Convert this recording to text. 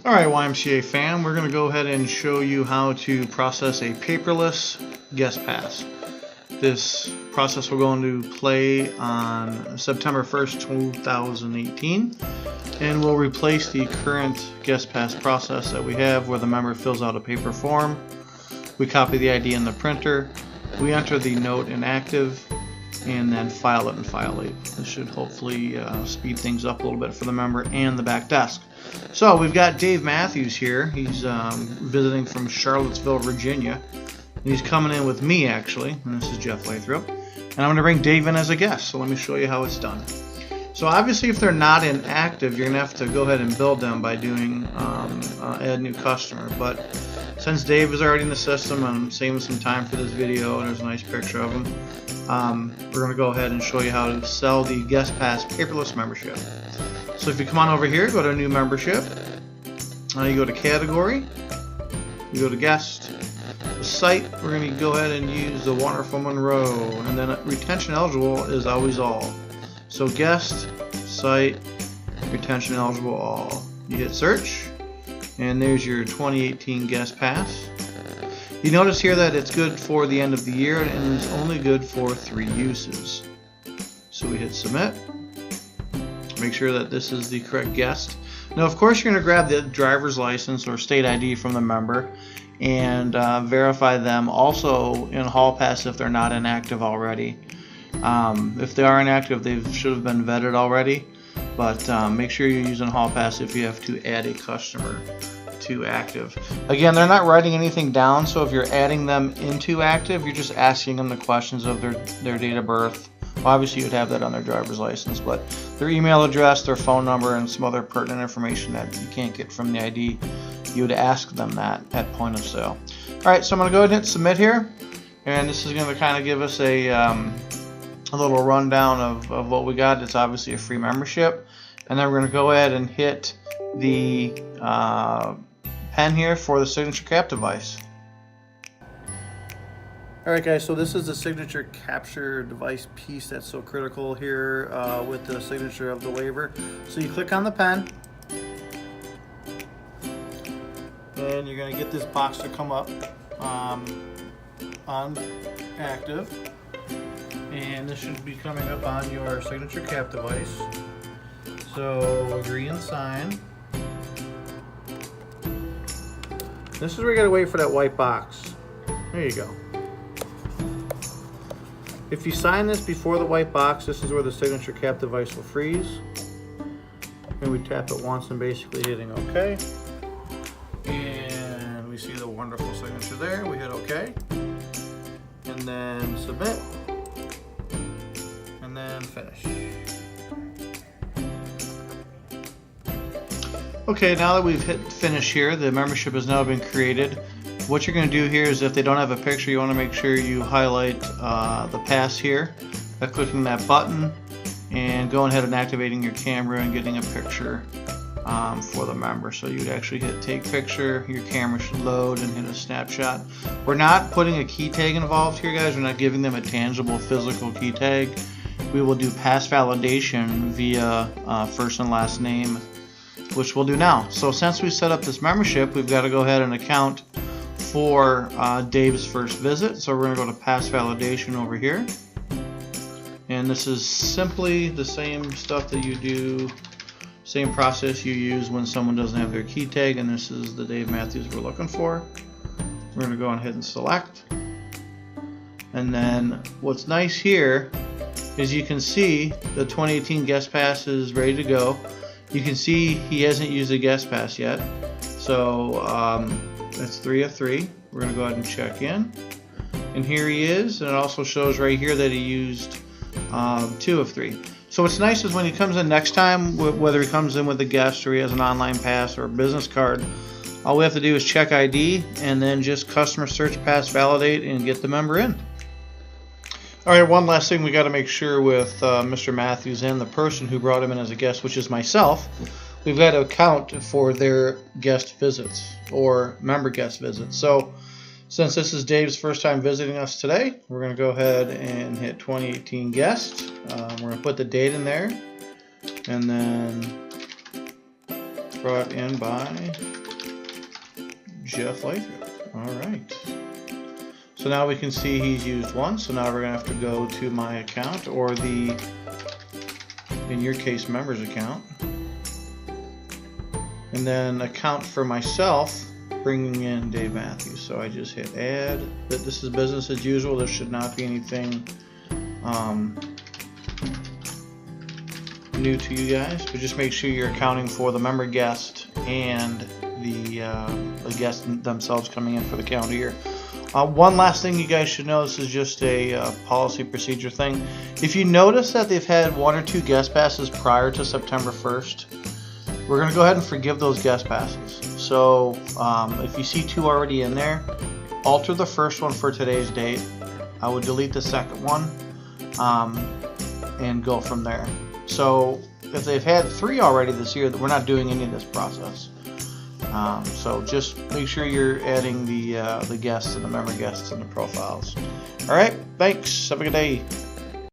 Alright, YMCA fan, we're going to go ahead and show you how to process a paperless guest pass. This process will go into play on September 1st, 2018, and will replace the current guest pass process that we have where the member fills out a paper form. We copy the ID in the printer, we enter the note in active, and then file it in File 8. This should hopefully speed things up a little bit for the member and the back desk. So we've got Dave Matthews here. He's visiting from Charlottesville, Virginia. And he's coming in with me, actually. And this is Jeff Lathrop. And I'm going to bring Dave in as a guest. So let me show you how it's done. So obviously if they're not inactive, you're going to have to go ahead and build them by doing add new customer. But since Dave is already in the system, I'm saving some time for this video, and there's a nice picture of him. We're going to go ahead and show you how to sell the Guest Pass paperless membership. So if you come on over here, go to New Membership. You go to Category. You go to Guest. The site, we're going to go ahead and use the wonderful Monroe. And then retention eligible is always all. So Guest, Site, Retention eligible all. You hit Search. And there's your 2018 Guest Pass. You notice here that it's good for the end of the year and is only good for 3 uses. So we hit Submit. Make sure that this is the correct guest. Now, of course, you're going to grab the driver's license or state ID from the member and verify them also in Hall Pass if they're not inactive already. If they are inactive, they should have been vetted already. But make sure you're using Hall Pass if you have to add a customer to active. Again, they're not writing anything down, so if you're adding them into active, you're just asking them the questions of their date of birth. Well, obviously you'd have that on their driver's license, but their email address, their phone number, and some other pertinent information that you can't get from the ID, you would ask them that at point of sale. Alright, so I'm going to go ahead and hit Submit here, and this is going to kind of give us a little rundown of what we got. It's obviously a free membership, and then we're going to go ahead and hit the pen here for the signature cap device. Alright guys, so this is the signature capture device piece that's so critical here with the signature of the waiver. So you click on the pen, and you're going to get this box to come up on active, and this should be coming up on your signature cap device. So agree and sign. This is where you got to wait for that white box. There you go. If you sign this before the white box, this is where the signature cap device will freeze. And we tap it once and basically hitting OK. And we see the wonderful signature there. We hit OK. And then submit. And then finish. Okay, now that we've hit finish here, the membership has now been created. What you're going to do here is if they don't have a picture, you want to make sure you highlight the pass here by clicking that button and going ahead and activating your camera and getting a picture for the member. So you'd actually hit take picture, your camera should load and hit a snapshot. We're not putting a key tag involved here, guys. We're not giving them a tangible physical key tag. We will do pass validation via first and last name, which we'll do now. So since we set up this membership, we've got to go ahead and account for Dave's first visit. So we're going to go to pass validation over here, and this is simply the same stuff that you do, same process you use when someone doesn't have their key tag, and this is the Dave Matthews we're looking for. We're going to go ahead and select, and then what's nice here is you can see the 2018 guest pass is ready to go. You can see he hasn't used a guest pass yet, so that's 3 of 3. We're going to go ahead and check in, and here he is, and it also shows right here that he used 2 of 3. So what's nice is when he comes in next time, whether he comes in with a guest or he has an online pass or a business card, all we have to do is check ID and then just customer search pass validate and get the member in. Alright, one last thing we got to make sure with Mr. Matthews and the person who brought him in as a guest, which is myself, we've got to account for their guest visits or member guest visits. So since this is Dave's first time visiting us today, we're going to go ahead and hit 2018 guest. We're going to put the date in there, and then brought in by Jeff Lathrop. Alright. So now we can see he's used one. So now we're going to have to go to my account, or the, in your case, members account. And then account for myself, bringing in Dave Matthews. So I just hit add. This is business as usual. There should not be anything new to you guys, but just make sure you're accounting for the member guest and the guests themselves coming in for the calendar year. One last thing you guys should know, this is just a policy procedure thing. If you notice that they've had 1 or 2 guest passes prior to September 1st, we're going to go ahead and forgive those guest passes. So if you see 2 already in there, alter the first one for today's date. I would delete the second one and go from there. So if they've had 3 already this year, we're not doing any of this process. So just make sure you're adding the guests and the member guests and the profiles. All right, thanks. Have a good day.